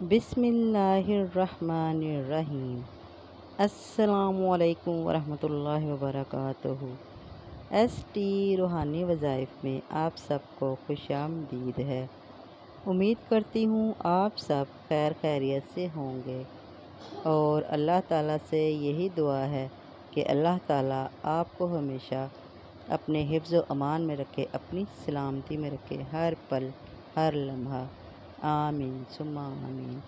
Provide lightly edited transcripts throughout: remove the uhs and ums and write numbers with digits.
بسم اللہ الرحمن الرحیم۔ السلام علیکم ورحمۃ اللہ وبرکاتہ۔ ایس ٹی روحانی وظائف میں آپ سب کو خوش آمدید ہے۔ امید کرتی ہوں آپ سب خیر خیریت سے ہوں گے اور اللہ تعالیٰ سے یہی دعا ہے کہ اللہ تعالیٰ آپ کو ہمیشہ اپنے حفظ و امان میں رکھے، اپنی سلامتی میں رکھے، ہر پل ہر لمحہ، آمین ثم آمین۔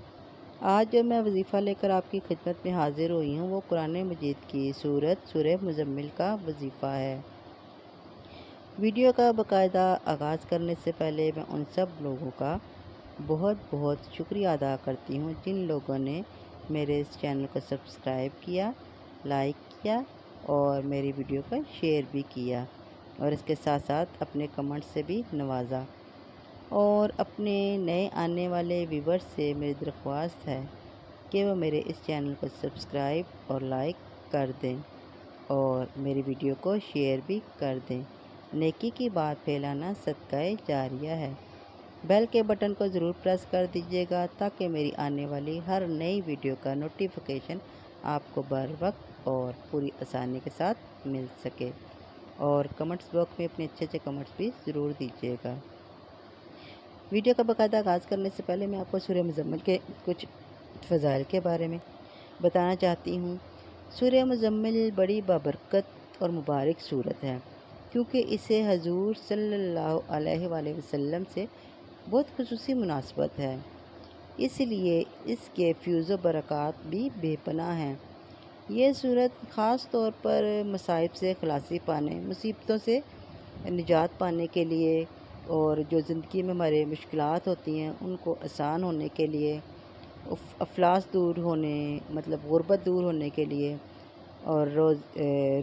آج جو میں وظیفہ لے کر آپ کی خدمت میں حاضر ہوئی ہوں وہ قرآن مجید کی سورہ مزمل کا وظیفہ ہے۔ ویڈیو کا باقاعدہ آغاز کرنے سے پہلے میں ان سب لوگوں کا بہت بہت شکریہ ادا کرتی ہوں جن لوگوں نے میرے اس چینل کو سبسکرائب کیا، لائک کیا اور میری ویڈیو کا شیئر بھی کیا اور اس کے ساتھ ساتھ اپنے کمنٹ سے بھی نوازا۔ اور اپنے نئے آنے والے ویورز سے میری درخواست ہے کہ وہ میرے اس چینل کو سبسکرائب اور لائک کر دیں اور میری ویڈیو کو شیئر بھی کر دیں۔ نیکی کی بات پھیلانا صدقہ جاریہ ہے۔ بیل کے بٹن کو ضرور پریس کر دیجیے گا تاکہ میری آنے والی ہر نئی ویڈیو کا نوٹیفیکیشن آپ کو بر وقت اور پوری آسانی کے ساتھ مل سکے، اور کمنٹس باکس میں اپنے اچھے کمنٹس بھی ضرور دیجیے گا۔ ویڈیو کا باقاعدہ آغاز کرنے سے پہلے میں آپ کو سورہ مزمل کے کچھ فضائل کے بارے میں بتانا چاہتی ہوں۔ سورہ مزمل بڑی بابرکت اور مبارک صورت ہے کیونکہ اسے حضور صلی اللہ علیہ وآلہ وسلم سے بہت خصوصی مناسبت ہے، اس لیے اس کے فیوز و برکات بھی بے پناہ ہیں۔ یہ صورت خاص طور پر مصائب سے خلاصی پانے، مصیبتوں سے نجات پانے کے لیے اور جو زندگی میں ہمارے مشکلات ہوتی ہیں ان کو آسان ہونے کے لیے، افلاس دور ہونے مطلب غربت دور ہونے کے لیے اور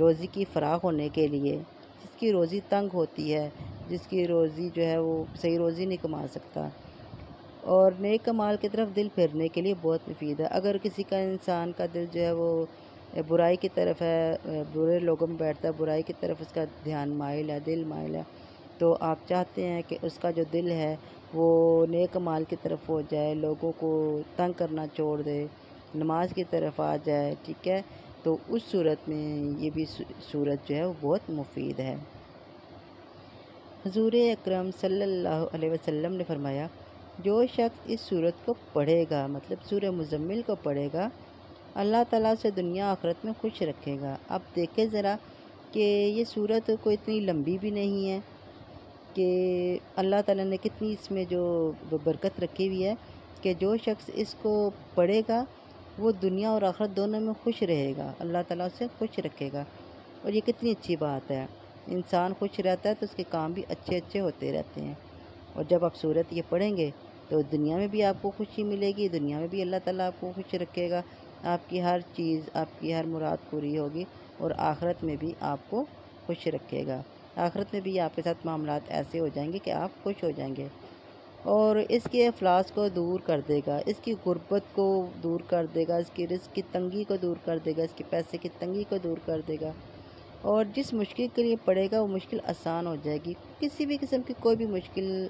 روزی کی فراخ ہونے کے لیے، جس کی روزی تنگ ہوتی ہے، جس کی روزی جو ہے وہ صحیح روزی نہیں کما سکتا، اور نیک کمال کی طرف دل پھیرنے کے لیے بہت مفید ہے۔ اگر کسی کا انسان کا دل جو ہے وہ برائی کی طرف ہے، برے لوگوں میں بیٹھتا ہے، برائی کی طرف اس کا دھیان مائل ہے، دل مائل ہے، تو آپ چاہتے ہیں کہ اس کا جو دل ہے وہ نیک کمال کی طرف ہو جائے، لوگوں کو تنگ کرنا چھوڑ دے، نماز کی طرف آ جائے، ٹھیک ہے، تو اس صورت میں یہ بھی صورت جو ہے وہ بہت مفید ہے۔ حضور اکرم صلی اللہ علیہ وسلم نے فرمایا، جو شخص اس صورت کو پڑھے گا، مطلب سورہ مزمل کو پڑھے گا، اللہ تعالیٰ سے دنیا آخرت میں خوش رکھے گا۔ اب دیکھیں ذرا کہ یہ صورت کوئی اتنی لمبی بھی نہیں ہے کہ اللہ تعالیٰ نے کتنی اس میں جو برکت رکھی ہوئی ہے کہ جو شخص اس کو پڑھے گا وہ دنیا اور آخرت دونوں میں خوش رہے گا، اللہ تعالیٰ اسے خوش رکھے گا۔ اور یہ کتنی اچھی بات ہے، انسان خوش رہتا ہے تو اس کے کام بھی اچھے ہوتے رہتے ہیں۔ اور جب آپ صورت یہ پڑھیں گے تو دنیا میں بھی آپ کو خوشی ملے گی، دنیا میں بھی اللہ تعالیٰ آپ کو خوش رکھے گا، آپ کی ہر چیز، آپ کی ہر مراد پوری ہوگی، اور آخرت میں بھی آپ کو خوش رکھے گا۔ آخرت میں بھی آپ کے ساتھ معاملات ایسے ہو جائیں گے کہ آپ خوش ہو جائیں گے، اور اس کے افلاس کو دور کر دے گا، اس کی غربت کو دور کر دے گا، اس کی رزق کی تنگی کو دور کر دے گا، اس کی پیسے کی تنگی کو دور کر دے گا، اور جس مشکل کے لیے پڑے گا وہ مشکل آسان ہو جائے گی۔ کسی بھی قسم کی کوئی بھی مشکل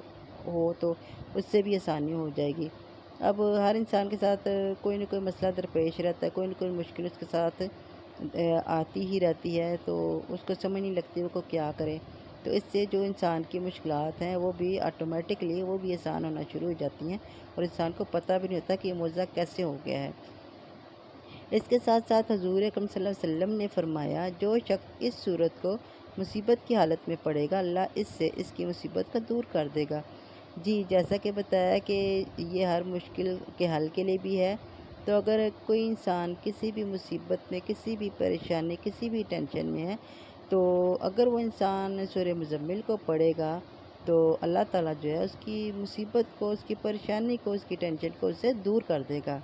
ہو تو اس سے بھی آسانی ہو جائے گی۔ اب ہر انسان کے ساتھ کوئی نہ کوئی مسئلہ درپیش رہتا ہے، کوئی نہ کوئی مشکل اس کے ساتھ آتی ہی رہتی ہے، تو اس کو سمجھ نہیں لگتی وہ کو کیا کرے، تو اس سے جو انسان کی مشکلات ہیں وہ بھی آٹومیٹکلی وہ بھی آسان ہونا شروع ہو جاتی ہیں، اور انسان کو پتہ بھی نہیں ہوتا کہ یہ معجزہ کیسے ہو گیا ہے۔ اس کے ساتھ ساتھ حضور اکرم صلی اللہ علیہ وسلم نے فرمایا، جو شخص اس صورت کو مصیبت کی حالت میں پڑھے گا اللہ اس سے اس کی مصیبت کو دور کر دے گا۔ جی، جیسا کہ بتایا کہ یہ ہر مشکل کے حل کے لیے بھی ہے، تو اگر کوئی انسان کسی بھی مصیبت میں، کسی بھی پریشانی، کسی بھی ٹینشن میں ہے، تو اگر وہ انسان سورہ مزمل کو پڑھے گا تو اللہ تعالیٰ جو ہے اس کی مصیبت کو، اس کی پریشانی کو، اس کی ٹینشن کو اسے دور کر دے گا۔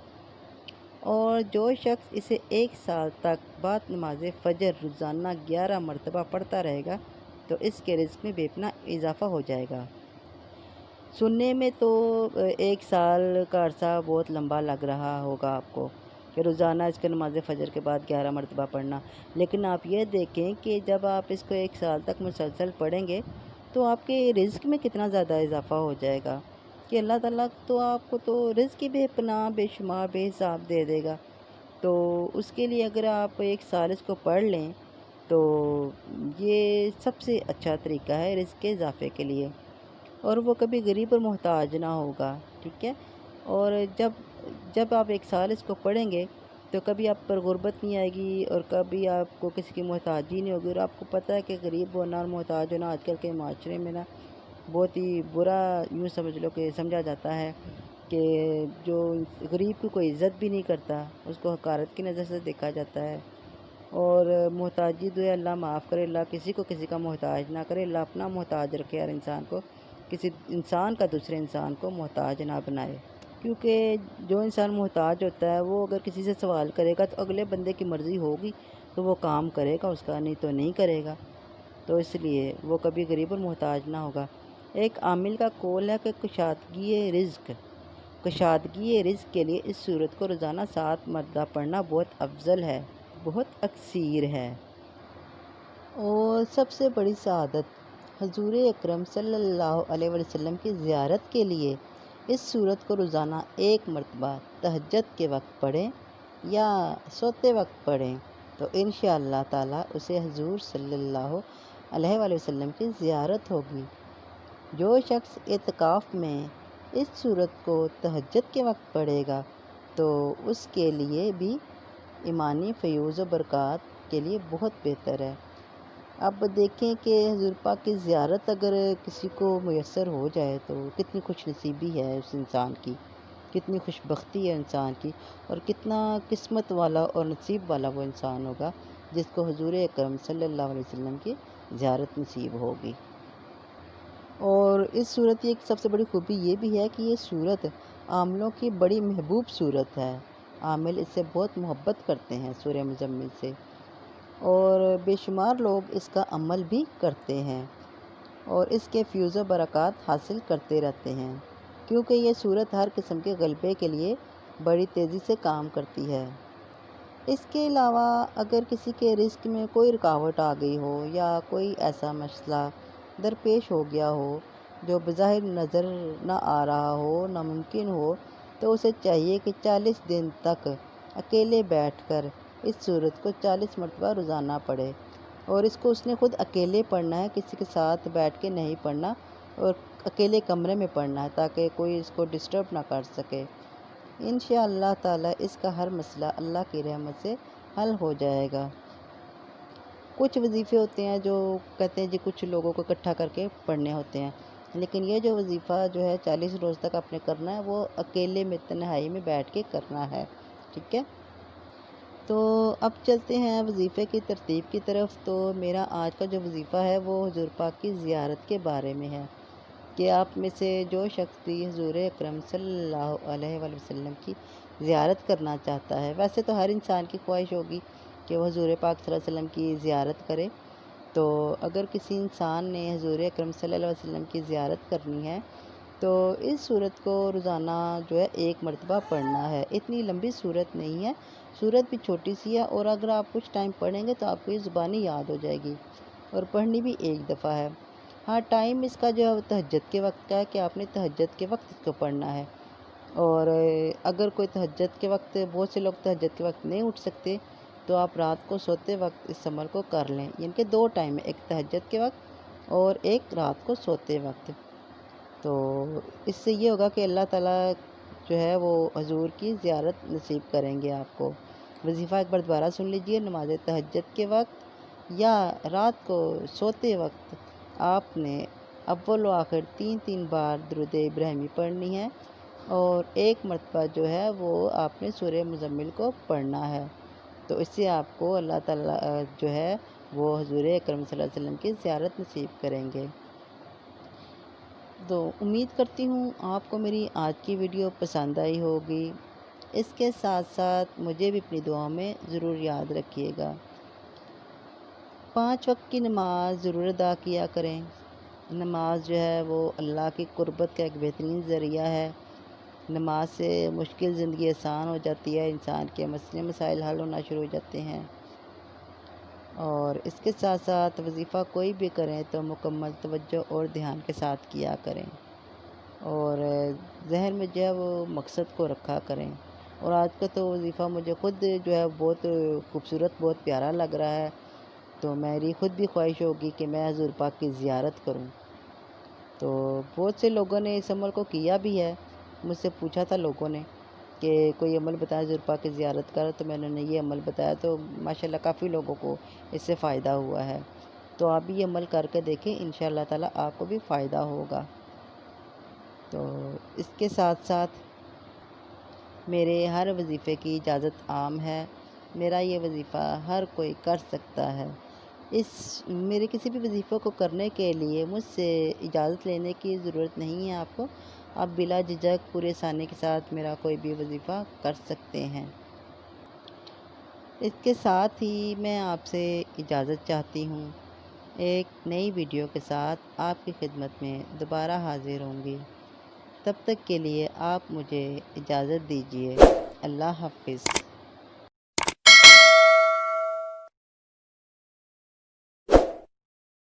اور جو شخص اسے 1 سال تک بعد نماز فجر روزانہ 11 مرتبہ پڑھتا رہے گا تو اس کے رزق میں بے پناہ اضافہ ہو جائے گا۔ سننے میں تو 1 سال کا عرصہ بہت لمبا لگ رہا ہوگا آپ کو کہ روزانہ اس کو نماز فجر کے بعد 11 مرتبہ پڑھنا، لیکن آپ یہ دیکھیں کہ جب آپ اس کو 1 سال تک مسلسل پڑھیں گے تو آپ کے رزق میں کتنا زیادہ اضافہ ہو جائے گا۔ کہ اللہ تعالیٰ تو آپ کو تو رزق کی بے پناہ بے شمار بے حساب دے دے گا۔ تو اس کے لیے اگر آپ ایک سال اس کو پڑھ لیں تو یہ سب سے اچھا طریقہ ہے رزق کے اضافے کے لیے، اور وہ کبھی غریب اور محتاج نہ ہوگا، ٹھیک ہے۔ اور جب آپ ایک سال اس کو پڑھیں گے تو کبھی آپ پر غربت نہیں آئے گی، اور کبھی آپ کو کسی کی محتاجی نہیں ہوگی، اور آپ کو پتہ ہے کہ غریب ہونا اور محتاج ہونا آج کل کے معاشرے میں نا بہت ہی برا، یوں سمجھ لو کہ سمجھا جاتا ہے کہ جو غریب کی کوئی عزت بھی نہیں کرتا، اس کو حقارت کی نظر سے دیکھا جاتا ہے۔ اور محتاجی جو ہے اللہ معاف کرے، اللہ کسی کو کسی کا محتاج نہ کرے، اللہ اپنا محتاج رکھے، ہر انسان کو، کسی انسان کا دوسرے انسان کو محتاج نہ بنائے، کیونکہ جو انسان محتاج ہوتا ہے وہ اگر کسی سے سوال کرے گا تو اگلے بندے کی مرضی ہوگی تو وہ کام کرے گا اس کا، نہیں تو نہیں کرے گا، تو اس لیے وہ کبھی غریب اور محتاج نہ ہوگا۔ ایک عامل کا قول ہے کہ کشادگی رزق کے لیے اس صورت کو روزانہ 7 مرتبہ پڑھنا بہت افضل ہے، بہت اکثیر ہے۔ اور سب سے بڑی سعادت حضور اکرم صلی اللہ علیہ وسلم کی زیارت کے لیے اس صورت کو روزانہ 1 مرتبہ تہجد کے وقت پڑھیں یا سوتے وقت پڑھیں تو انشاءاللہ تعالیٰ اسے حضور صلی اللہ علیہ وآلہ وسلم کی زیارت ہوگی۔ جو شخص اعتکاف میں اس صورت کو تہجد کے وقت پڑھے گا تو اس کے لیے بھی ایمانی فیوز و برکات کے لیے بہت بہتر ہے۔ اب دیکھیں کہ حضور پاک کی زیارت اگر کسی کو میسر ہو جائے تو کتنی خوش نصیبی ہے اس انسان کی، کتنی خوش بختی ہے انسان کی، اور کتنا قسمت والا اور نصیب والا وہ انسان ہوگا جس کو حضور اکرم صلی اللہ علیہ وسلم کی زیارت نصیب ہوگی۔ اور اس صورت کی ایک سب سے بڑی خوبی یہ بھی ہے کہ یہ صورت عاملوں کی بڑی محبوب صورت ہے، عامل اس سے بہت محبت کرتے ہیں سورہ مزمل سے، اور بے شمار لوگ اس کا عمل بھی کرتے ہیں اور اس کے فیوز و برکات حاصل کرتے رہتے ہیں، کیونکہ یہ صورت ہر قسم کے غلبے کے لیے بڑی تیزی سے کام کرتی ہے۔ اس کے علاوہ اگر کسی کے رزق میں کوئی رکاوٹ آ گئی ہو یا کوئی ایسا مسئلہ درپیش ہو گیا ہو جو بظاہر نظر نہ آ رہا ہو، ناممکن ہو، تو اسے چاہیے کہ 40 دن تک اکیلے بیٹھ کر اس صورت کو 40 مرتبہ روزانہ پڑھے، اور اس کو اس نے خود اکیلے پڑھنا ہے، کسی کے ساتھ بیٹھ کے نہیں پڑھنا، اور اکیلے کمرے میں پڑھنا ہے تاکہ کوئی اس کو ڈسٹرب نہ کر سکے۔ انشاءاللہ تعالیٰ اس کا ہر مسئلہ اللہ کی رحمت سے حل ہو جائے گا۔ کچھ وظیفے ہوتے ہیں جو کہتے ہیں جی کچھ لوگوں کو اکٹھا کر کے پڑھنے ہوتے ہیں، لیکن یہ جو وظیفہ جو ہے 40 روز تک آپ نے کرنا ہے وہ اکیلے میں تنہائی میں بیٹھ کے کرنا ہے، ٹھیک ہے۔ تو اب چلتے ہیں وظیفے کی ترتیب کی طرف۔ تو میرا آج کا جو وظیفہ ہے وہ حضور پاک کی زیارت کے بارے میں ہے کہ آپ میں سے جو شخص بھی حضور اکرم صلی اللہ علیہ وآلہ وسلم کی زیارت کرنا چاہتا ہے، ویسے تو ہر انسان کی خواہش ہوگی کہ وہ حضور پاک صلی اللہ علیہ وسلم کی زیارت کرے، تو اگر کسی انسان نے حضور اکرم صلی اللہ علیہ وسلم کی زیارت کرنی ہے تو اس صورت کو روزانہ جو ہے 1 مرتبہ پڑھنا ہے۔ اتنی لمبی صورت نہیں ہے، صورت بھی چھوٹی سی ہے، اور اگر آپ کچھ ٹائم پڑھیں گے تو آپ کو یہ زبانی یاد ہو جائے گی، اور پڑھنی بھی 1 دفعہ ہے۔ ہاں، ٹائم اس کا جو ہے وہ تہجد کے وقت کا ہے کہ آپ نے تہجد کے وقت اس کو پڑھنا ہے، اور اگر کوئی تہجد کے وقت، بہت سے لوگ تہجد کے وقت نہیں اٹھ سکتے تو آپ رات کو سوتے وقت اس عمل کو کر لیں، یعنی کہ 2 ٹائم ہے، ایک تہجد کے وقت اور ایک رات کو سوتے وقت۔ تو اس سے یہ ہوگا کہ اللہ تعالیٰ جو ہے وہ حضور کی زیارت نصیب کریں گے آپ کو۔ وظیفہ ایک بار دوبارہ سن لیجئے، نماز تہجد کے وقت یا رات کو سوتے وقت آپ نے اول و آخر 3 بار درود ابراہیمی پڑھنی ہے، اور 1 مرتبہ جو ہے وہ آپ نے سورہ مزمل کو پڑھنا ہے، تو اس سے آپ کو اللہ تعالیٰ جو ہے وہ حضور اکرم صلی اللہ علیہ وسلم کی زیارت نصیب کریں گے۔ تو امید کرتی ہوں آپ کو میری آج کی ویڈیو پسند آئی ہوگی۔ اس کے ساتھ ساتھ مجھے بھی اپنی دعاؤں میں ضرور یاد رکھیے گا۔ 5 وقت کی نماز ضرور ادا کیا کریں۔ نماز جو ہے وہ اللہ کی قربت کا ایک بہترین ذریعہ ہے۔ نماز سے مشکل زندگی آسان ہو جاتی ہے، انسان کے مسئلے مسائل حل ہونا شروع ہو جاتے ہیں، اور اس کے ساتھ ساتھ وظیفہ کوئی بھی کریں تو مکمل توجہ اور دھیان کے ساتھ کیا کریں۔ اور ذہن میں جو ہے وہ مقصد کو رکھا کریں۔ اور آج کا تو وظیفہ مجھے خود جو ہے بہت خوبصورت، بہت پیارا لگ رہا ہے، تو میری خود بھی خواہش ہوگی کہ میں حضور پاک کی زیارت کروں۔ تو بہت سے لوگوں نے اس عمل کو کیا بھی ہے، مجھ سے پوچھا تھا لوگوں نے کہ کوئی عمل بتائیں حضور پاک کی زیارت کا، تو میں نے یہ عمل بتایا، تو ماشاءاللہ کافی لوگوں کو اس سے فائدہ ہوا ہے۔ تو آپ بھی یہ عمل کر کے دیکھیں، انشاءاللہ تعالیٰ آپ کو بھی فائدہ ہوگا۔ تو اس کے ساتھ ساتھ میرے ہر وظیفے کی اجازت عام ہے، میرا یہ وظیفہ ہر کوئی کر سکتا ہے۔ میرے کسی بھی وظیفے کو کرنے کے لیے مجھ سے اجازت لینے کی ضرورت نہیں ہے آپ کو، آپ بلا جھجک پورے آسانی کے ساتھ میرا کوئی بھی وظیفہ کر سکتے ہیں۔ اس کے ساتھ ہی میں آپ سے اجازت چاہتی ہوں، ایک نئی ویڈیو کے ساتھ آپ کی خدمت میں دوبارہ حاضر ہوں گی۔ تب تک کے لیے آپ مجھے اجازت دیجیے۔ اللہ حافظ۔